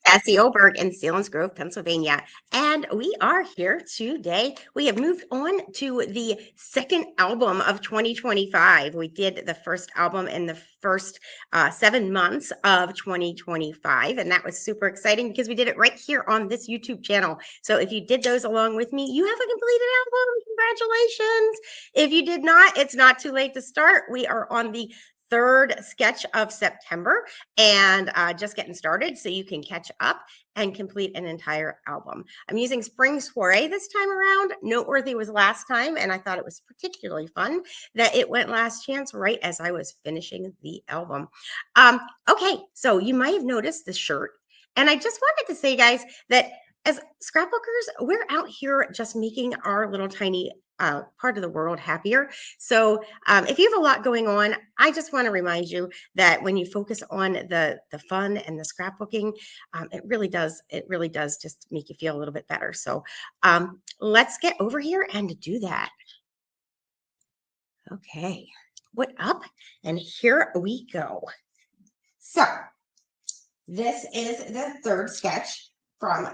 Cassie Oelberg in Selinsgrove, Pennsylvania. And we are here today. We have moved on to the second album of 2025. We did the first album in the first 7 months of 2025. And that was super exciting because we did it right here on this YouTube channel. So if you did those along with me, you have a completed album. Congratulations. If you did not, it's not too late to start. We are on the third sketch of September and just getting started so you can catch up and complete an entire album. I'm using Spring Soiree this time around. Noteworthy was last time, and I thought it was particularly fun that it went last chance right as I was finishing the album. Okay, so you might have noticed the shirt, and I just wanted to say, guys, that as scrapbookers, we're out here just making our little tiny part of the world happier. So if you have a lot going on, I just want to remind you that when you focus on the fun and the scrapbooking, it really does just make you feel a little bit better. So let's get over here and do that. Okay, what up? And here we go. So this is the third sketch from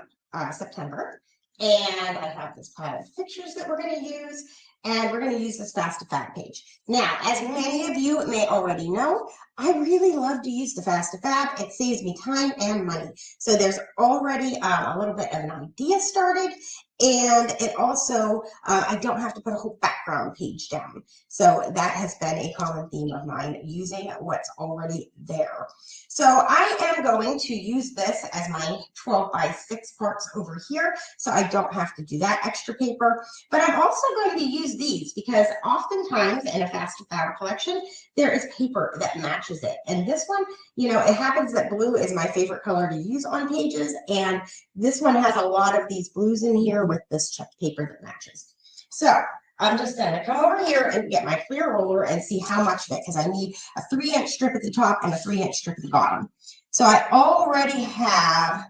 September. And I have this pile of pictures that we're going to use, and we're going to use this Fast to Fab page. Now, as many of you may already know, I really love to use the Fast to Fab. It saves me time and money. So there's already a little bit of an idea started, and it also, I don't have to put a whole background page down. So that has been a common theme of mine, using what's already there. So I am going to use this as my 12 by 6 parts over here, so I don't have to do that extra paper. But I'm also going to use these because oftentimes in a Fast to Fab collection, there is paper that matches it. And this one, you know, it happens that blue is my favorite color to use on pages, and this one has a lot of these blues in here with this checked paper that matches. So I'm just going to come over here and get my clear roller and see how much of it, because I need a 3-inch strip at the top and a 3-inch strip at the bottom. So I already have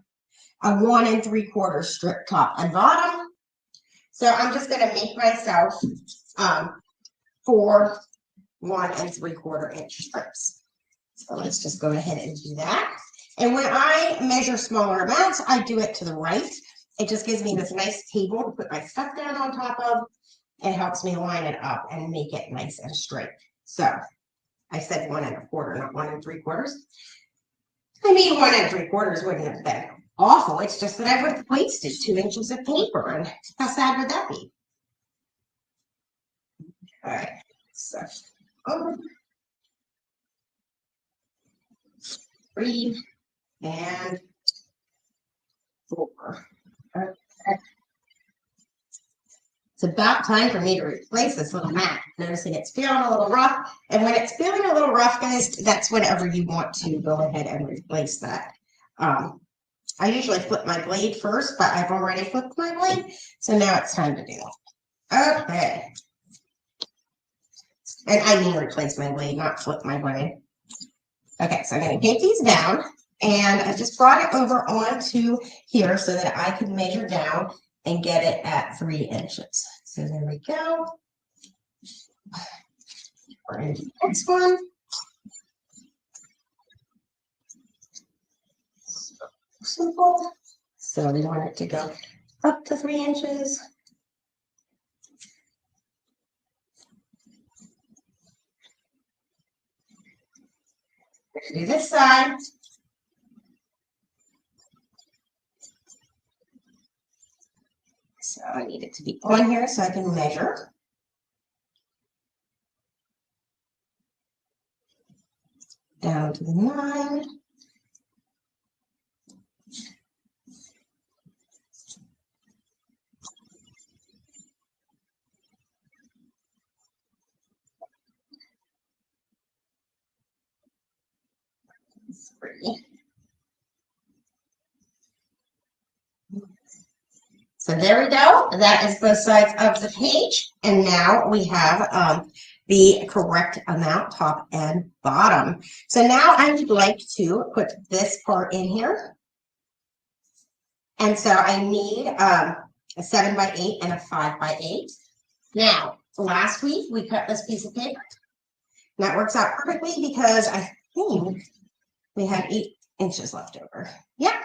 a 1 3/4 strip top and bottom. So I'm just going to make myself 4 1 3/4 inch strips. So let's just go ahead and do that. And when I measure smaller amounts, I do it to the right. It just gives me this nice table to put my stuff down on top of. It helps me line it up and make it nice and straight. So I said 1 1/4, not 1 3/4. I mean, 1 3/4 wouldn't have been awful. It's just that I would have wasted 2 inches of paper, and how sad would that be? All right, so 3 and 4. Okay. It's about time for me to replace this little mat. Noticing it's feeling a little rough. And when it's feeling a little rough, guys, that's whenever you want to go ahead and replace that. I usually flip my blade first, but I've already flipped my blade. So now it's time to do that. Okay. And I mean replace my blade, not flip my blade. Okay, so I'm going to take these down. And I just brought it over onto here so that I can measure down and get it at 3 inches. So there we go. We're into the next one. So simple. So we want it to go up to 3 inches. We're going to do this side. So I need it to be on here so I can measure. Down to the 9. So there we go. That is both sides of the page. And now we have the correct amount, top and bottom. So now I would like to put this part in here. And so I need a 7 by 8 and a 5 by 8. Now, last week we cut this piece of paper. And that works out perfectly because I think we had 8 inches left over. Yeah.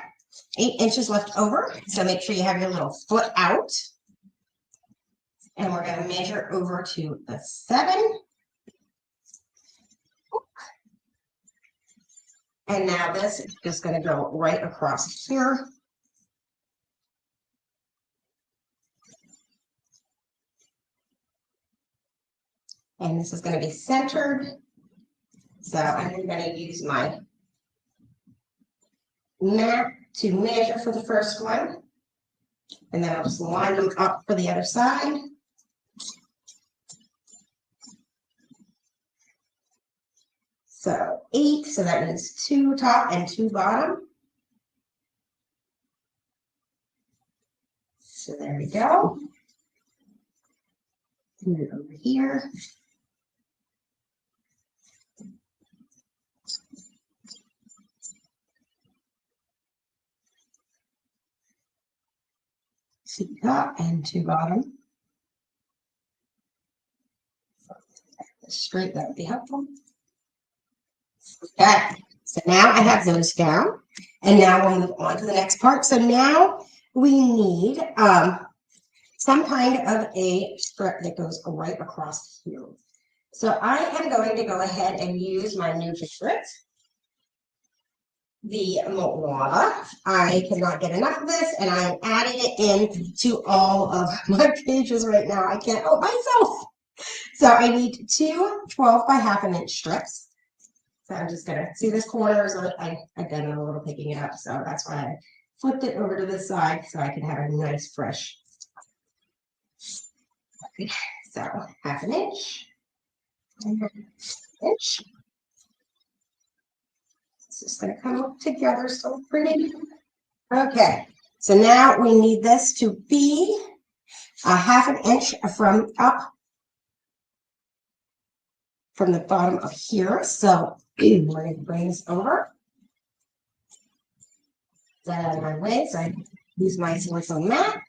8 inches left over. So make sure you have your little foot out. And we're going to measure over to the 7. And now this is just going to go right across here. And this is going to be centered. So I'm going to use my mat to measure for the first one. And then I'll just line them up for the other side. So 8, so that means 2 top and 2 bottom. So there we go. Move it over here. Two top and 2 bottom. Straight, that would be helpful. Okay, so now I have those down, and now we'll move on to the next part. So now we need some kind of a strip that goes right across here. So I am going to go ahead and use my new favorite, the Moana. I cannot get enough of this, and I'm adding it in to all of my pages right now. I can't help myself. So I need 2 12 by ½ inch strips. So I'm just gonna see this corner, so I've done a little picking it up. So that's why I flipped it over to this side so I can have a nice fresh. So ½ inch. Inch. It's just gonna come up together so pretty. Okay, so now we need this to be a ½ inch from up from the bottom of here. So we're going to bring this over. That out of my way. So I use my silicone mat.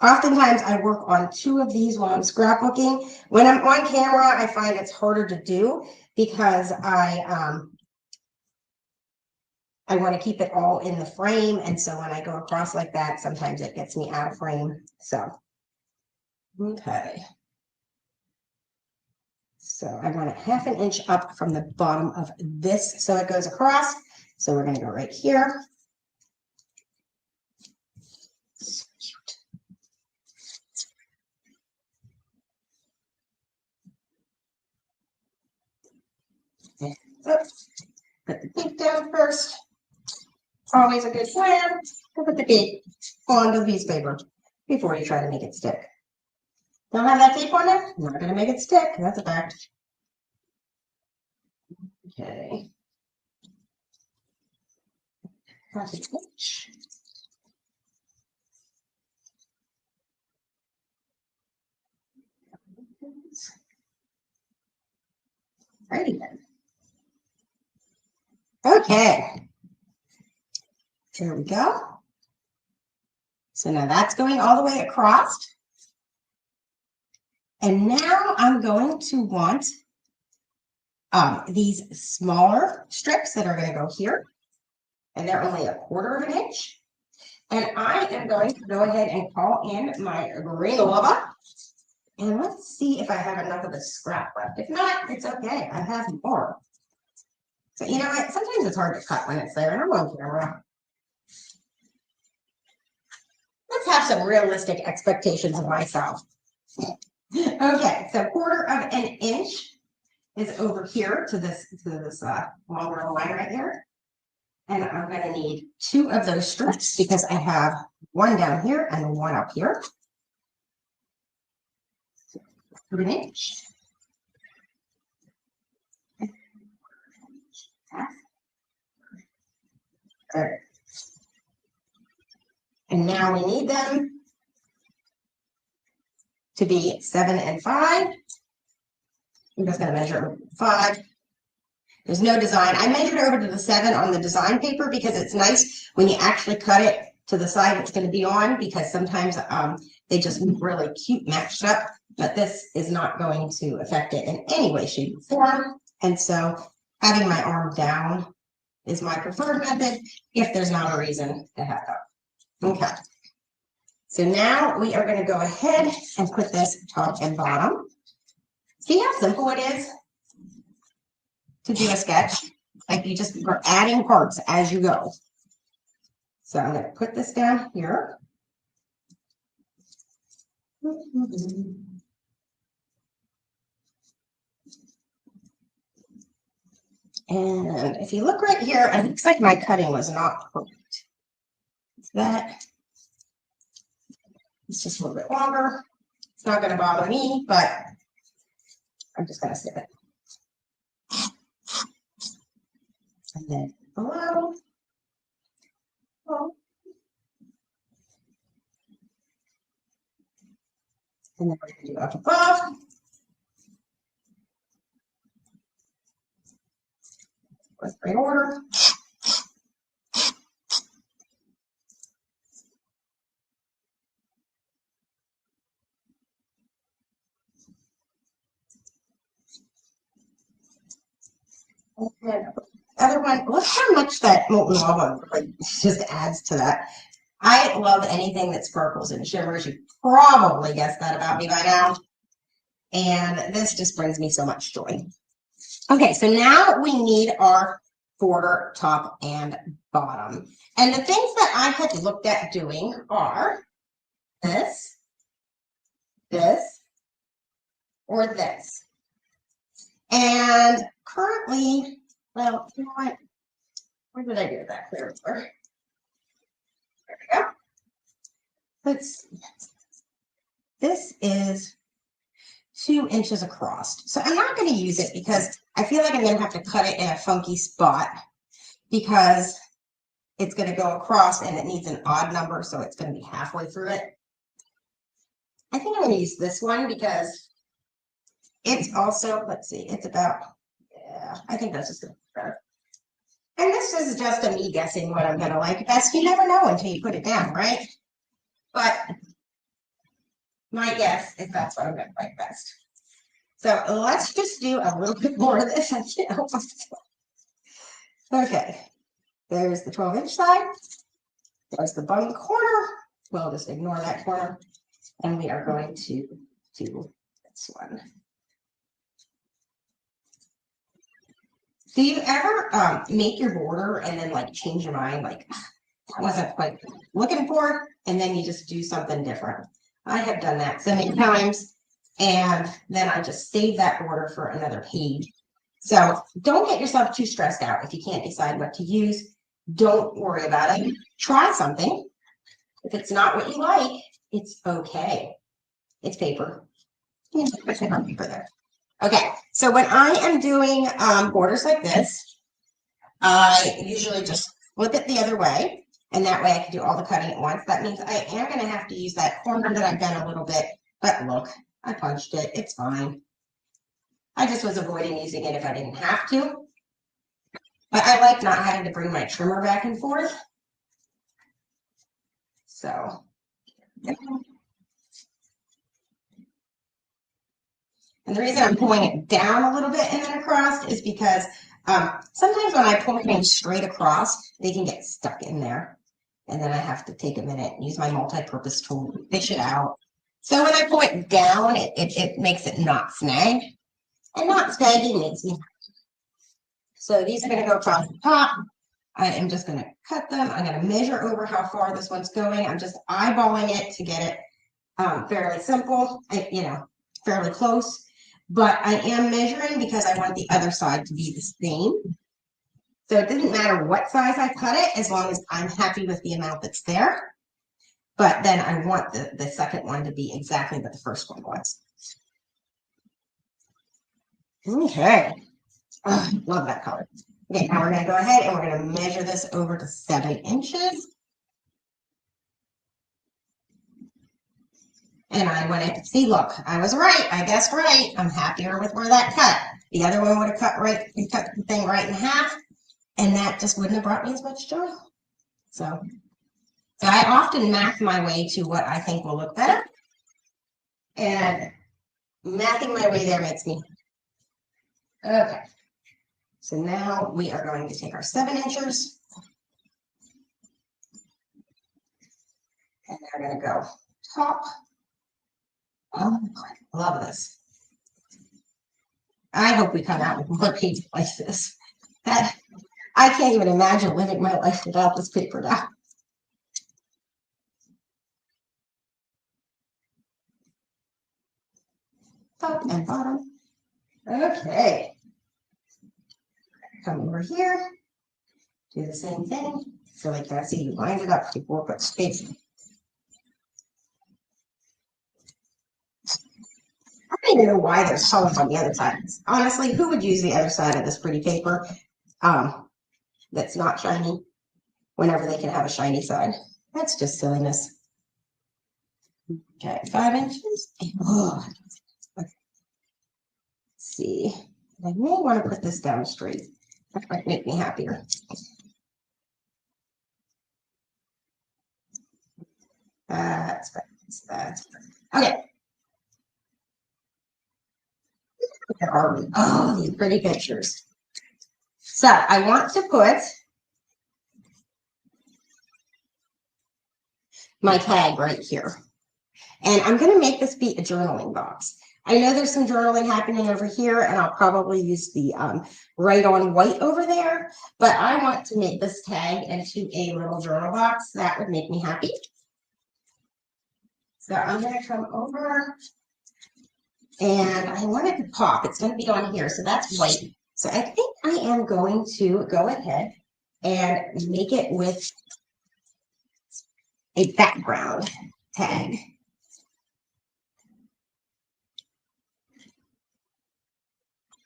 Oftentimes I work on 2 of these while I'm scrapbooking. When I'm on camera, I find it's harder to do because I want to keep it all in the frame. And so when I go across like that, sometimes it gets me out of frame. So, okay. So I want it ½ inch up from the bottom of this so it goes across. So we're going to go right here. So cute. And put the pink down first. Always a good plan to put the pink on the piece of paper before you try to make it stick. Don't have that tape on it? Not going to make it stick. That's a fact. Okay. ½ inch. Righty then. Okay. There we go. So now that's going all the way across. And now I'm going to want these smaller strips that are going to go here. And they're only ¼ inch. And I am going to go ahead and call in my green lava. And let's see if I have enough of the scrap left. If not, it's okay. I have more. So, you know what? Sometimes it's hard to cut when it's there. And I'm on camera. Let's have some realistic expectations of myself. Okay, so ¼ inch is over here to this longer line right here. And I'm going to need 2 of those strips because I have 1 down here and 1 up here. ¼ inch. All right. And now we need them to be 7 and 5. I'm just going to measure 5. There's no design. I measured over to the 7 on the design paper because it's nice when you actually cut it to the side it's going to be on, because sometimes they just look really cute matched up, but this is not going to affect it in any way, shape, or form. And so having my arm down is my preferred method if there's not a reason to have it. Okay. So now we are going to go ahead and put this top and bottom. See how simple it is to do a sketch? Like you just are adding parts as you go. So I'm going to put this down here. And if you look right here, it looks like my cutting was not perfect. That it's just a little bit longer. It's not going to bother me, but I'm just going to snip it. And then below. And then we're going to do up above. With great order. And other one, look how much that molten lava like just adds to that. I love anything that sparkles and shimmers. You probably guessed that about me by now. And this just brings me so much joy. Okay, so now we need our border, top, and bottom. And the things that I had looked at doing are this, or this. And currently, well, you know what? Where did I do that clear for? There we go. Let's see. This is 2 inches across. So I'm not going to use it because I feel like I'm going to have to cut it in a funky spot because it's going to go across and it needs an odd number, so it's going to be halfway through it. I think I'm going to use this one because it's also, let's see, it's about, yeah, I think that's just going to be better. And this is just a me guessing what I'm going to like best. You never know until you put it down, right? But my guess is that's what I'm going to like best. So let's just do a little bit more of this. I can't help myself. Okay, there's the 12-inch side. There's the bottom corner. We'll just ignore that corner. And we are going to do this one. Do you ever make your border and then like change your mind? Like, that wasn't quite looking for, and then you just do something different. I have done that so many times, and then I just save that border for another page. So don't get yourself too stressed out if you can't decide what to use. Don't worry about it. Try something. If it's not what you like, it's okay. It's paper. Put paper there. Okay, so when I am doing borders like this, I usually just flip it the other way, and that way I can do all the cutting at once. That means I am going to have to use that corner that I've done a little bit, but look, I punched it. It's fine. I just was avoiding using it if I didn't have to. But I like not having to bring my trimmer back and forth. So. And the reason I'm pulling it down a little bit and then across is because sometimes when I pull things straight across, they can get stuck in there. And then I have to take a minute and use my multi-purpose tool to fish it out. So when I pull it down, it makes it not snag. And not snagging makes me happy. So these are going to go across the top. I am just going to cut them. I'm going to measure over how far this one's going. I'm just eyeballing it to get it fairly simple, fairly close. But I am measuring because I want the other side to be the same. So it doesn't matter what size I cut it as long as I'm happy with the amount that's there. But then I want the second one to be exactly what the first one was. Okay. Oh, love that color. Okay, now we're going to go ahead and we're going to measure this over to 7 inches. And I went in, see, look, I was right. I guessed right. I'm happier with where that cut. The other one would have cut the thing right in half, and that just wouldn't have brought me as much joy. So I often math my way to what I think will look better. And mathing my way there makes me. Okay. So now we are going to take our 7 inches and they're going to go top. Oh, I love this. I hope we come out with more paper like this. That I can't even imagine living my life without this paper now. Top and bottom. Okay. Come over here. Do the same thing. So like Cassie, you lined it up before put space. I don't even know why there's colors on the other side. Honestly, who would use the other side of this pretty paper that's not shiny whenever they can have a shiny side? That's just silliness. Okay, 5 inches. Oh, okay. Let's see. I may want to put this down straight. That might make me happier. That's better. That's better. Okay. Where are we? Oh, these pretty pictures. So I want to put my tag right here. And I'm going to make this be a journaling box. I know there's some journaling happening over here, and I'll probably use the right on white over there, but I want to make this tag into a little journal box. That would make me happy. So I'm going to come over, and I want it to pop. It's going to be on here, so that's white. So I think I am going to go ahead and make it with a background tag.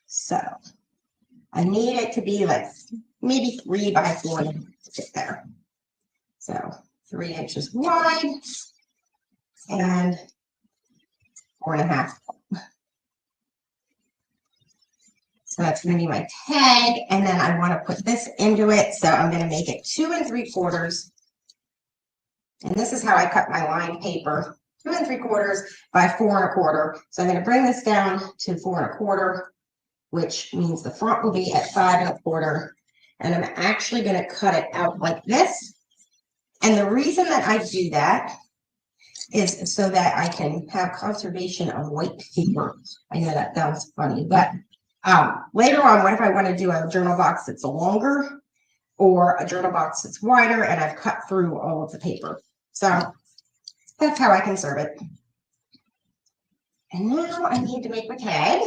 So I need it to be like maybe 3 by 4 to fit there. So 3 inches wide and 4.5. So that's going to be my tag. And then I want to put this into it. So I'm going to make it 2 3/4. And this is how I cut my lined paper, 2 3/4 by 4 1/4. So I'm going to bring this down to 4 1/4, which means the front will be at 5 1/4. And I'm actually going to cut it out like this. And the reason that I do that is so that I can have conservation of white paper. I know that sounds funny, but later on, what if I want to do a journal box that's longer or a journal box that's wider and I've cut through all of the paper? So that's how I conserve it. And now I need to make my tag.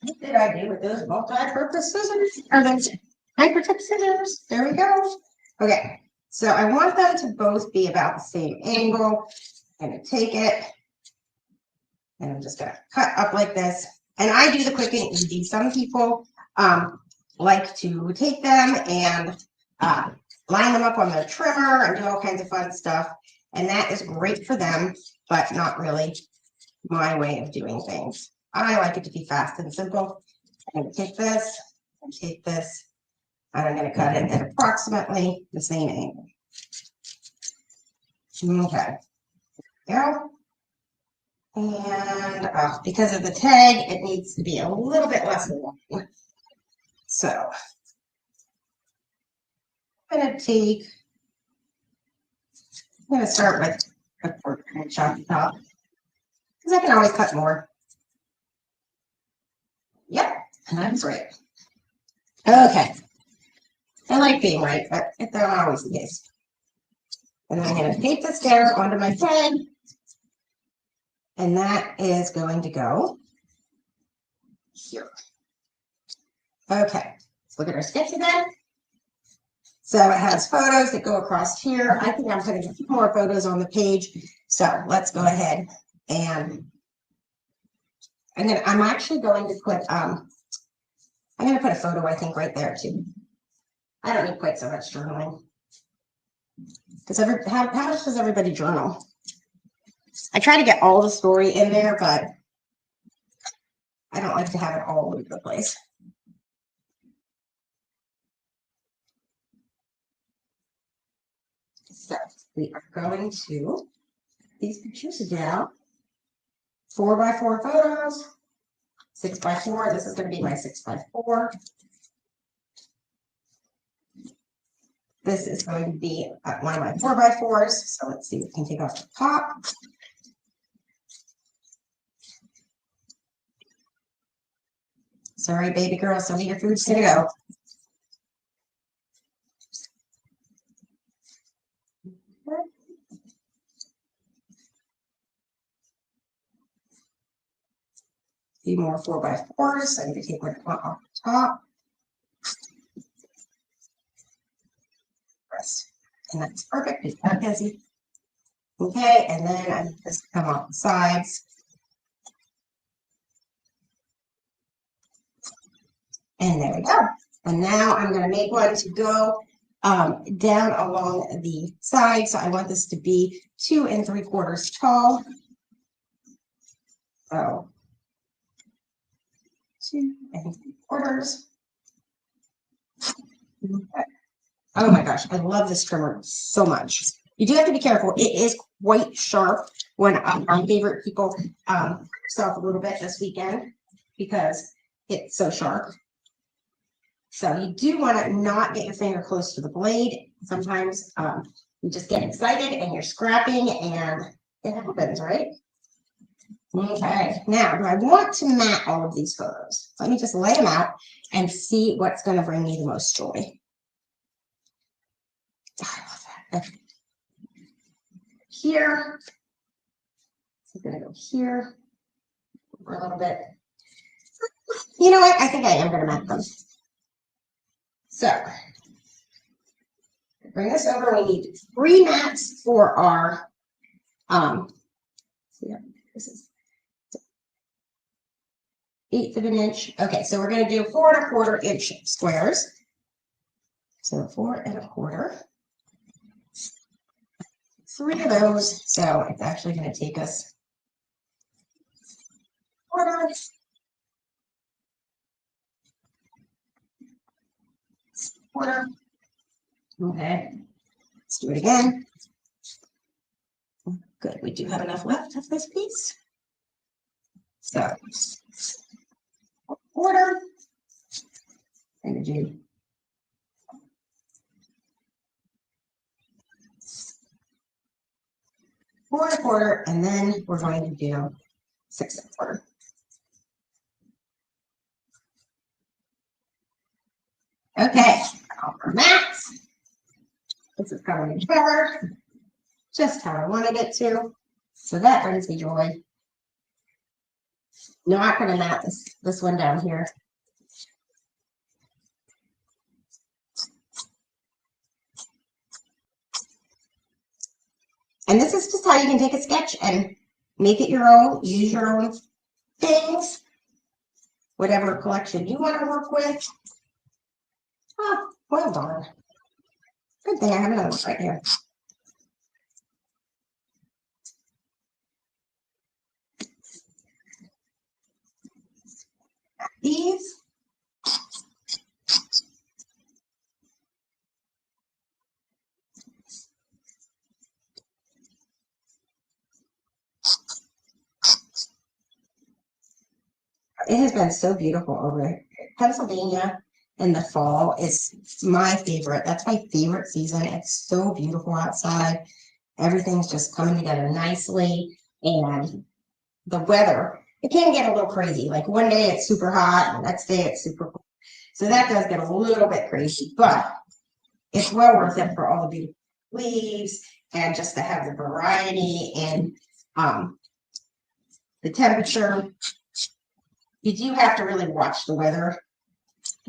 What did I do with those multi-purpose scissors? Or those hypertip scissors? There we go. Okay, so I want them to both be about the same angle. I'm going to take it and I'm just going to cut up like this. And I do the quick and easy. Some people like to take them and line them up on their trimmer and do all kinds of fun stuff. And that is great for them, but not really my way of doing things. I like it to be fast and simple. I'm going to take this and take this, and I'm going to cut it at approximately the same angle. Okay, there we go. And because of the tag, it needs to be a little bit less long. So I'm going to start with a 1/4 inch on the top, because I can always cut more. Yep, that's right. Okay. I like being right, but it's not always the case. And I'm going to tape this down onto my tag. And that is going to go here. Okay, let's look at our sketch again. So it has photos that go across here. I think I'm putting a few more photos on the page. So let's go ahead and I'm actually going to put I'm going to put a photo, I think, right there too. I don't need quite so much journaling. How much does everybody journal? I try to get all the story in there, but I don't like to have it all over the place. So we are going to these pictures down. 4 by 4 photos. 6x4. This is going to be my 6x4. This is going to be one of my 4x4s. So let's see, we can take off the top. Sorry, baby girl, some of your food's gonna go. Few more 4x4s. I'm going to take one off the top. And that's perfect. Good job, Cassie. Okay, and then I'm just come off the sides. And there we go. And now I'm going to make one to go down along the side. So I want this to be 2 3/4 tall. So 2 3/4. Okay. Oh my gosh, I love this trimmer so much. You do have to be careful. It is quite sharp. When my favorite people saw a little bit this weekend because it's so sharp. So you do want to not get your finger close to the blade. Sometimes you just get excited and you're scrapping and it happens, right? Okay, now do I want to mat all of these photos? Let me just lay them out and see what's going to bring me the most joy. Oh, I love that. Okay. Here, so I'm going to go here for a little bit. You know what? I think I am going to mat them. So, bring this over. We need 3 mats for our, yeah, this is 1/8 of an inch. Okay, so we're going to do 4 1/4 inch squares. So 4 1/4. 3 of those. So it's actually going to take us 1/4. Okay, let's do it again. Good, we do have enough left of this piece. So 1/4. I'm going to do 4 1/4, and then we're going to do 6 1/4. Okay, all our mats. This is coming together just how I wanted it to. So that brings me joy. Not going to mat this one down here. And this is just how you can take a sketch and make it your own, use your own things, whatever collection you want to work with. Oh, well done. Good thing I have another one right here. These. It has been so beautiful over Pennsylvania in the fall is my favorite. That's my favorite season. It's so beautiful outside. Everything's just coming together nicely. And the weather, it can get a little crazy. Like one day it's super hot, and the next day it's super cold. So that does get a little bit crazy, but it's well worth it for all the beautiful leaves and just to have the variety and the temperature. You do have to really watch the weather.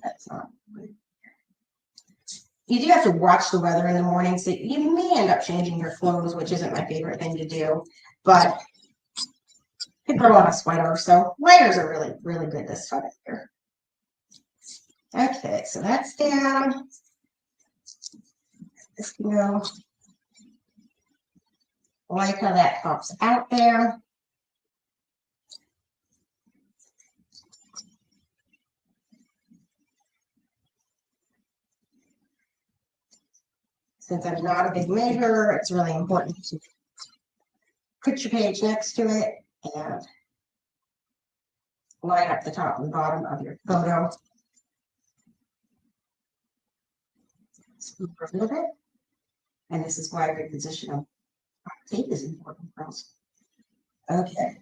That's not. You do have to watch the weather in the morning, so you may end up changing your clothes, which isn't my favorite thing to do, but you can throw on a sweater. So layers are really, really good this time of year. Okay, so that's down. This can go. I like how that pops out there. Since I'm not a big measurer, it's really important to put your page next to it and line up the top and bottom of your photo. Scoop a little bit. And this is why reposition of tape is important for us. Okay.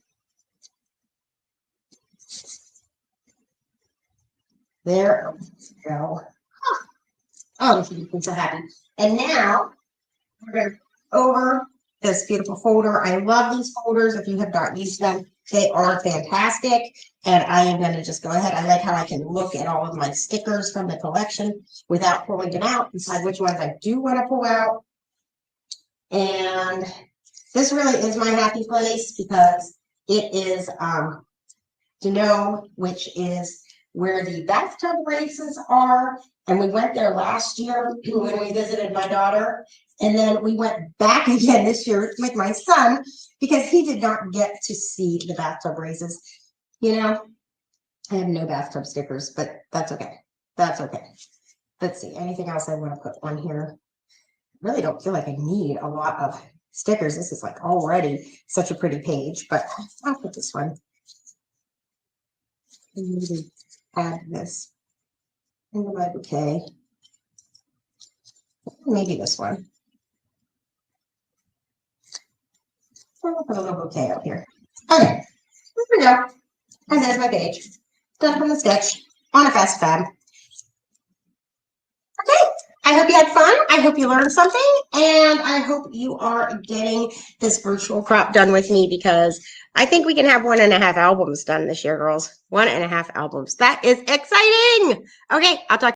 There we go. Oh, this makes me so happy. And now we're going to over this beautiful folder. I love these folders. If you have not used them, they are fantastic. And I am going to just go ahead. I like how I can look at all of my stickers from the collection without pulling them out, decide which ones I do want to pull out. And this really is my happy place because it is to know which is where the bathtub races are. And we went there last year when we visited my daughter. And then we went back again this year with my son because he did not get to see the bathtub races. You know, I have no bathtub stickers, but that's okay. That's okay. Let's see, anything else I want to put on here? I really don't feel like I need a lot of stickers. This is like already such a pretty page, but I'll put this one. Maybe add this into my bouquet. Maybe this one. I'll put a little bouquet up here. Okay, here we go. And there's my page. Done from the sketch on a fast fab. Okay, I hope you had fun. I hope you learned something. And I hope you are getting this virtual crop done with me because I think we can have 1.5 albums done this year, girls. 1.5 albums. That is exciting. Okay, I'll talk.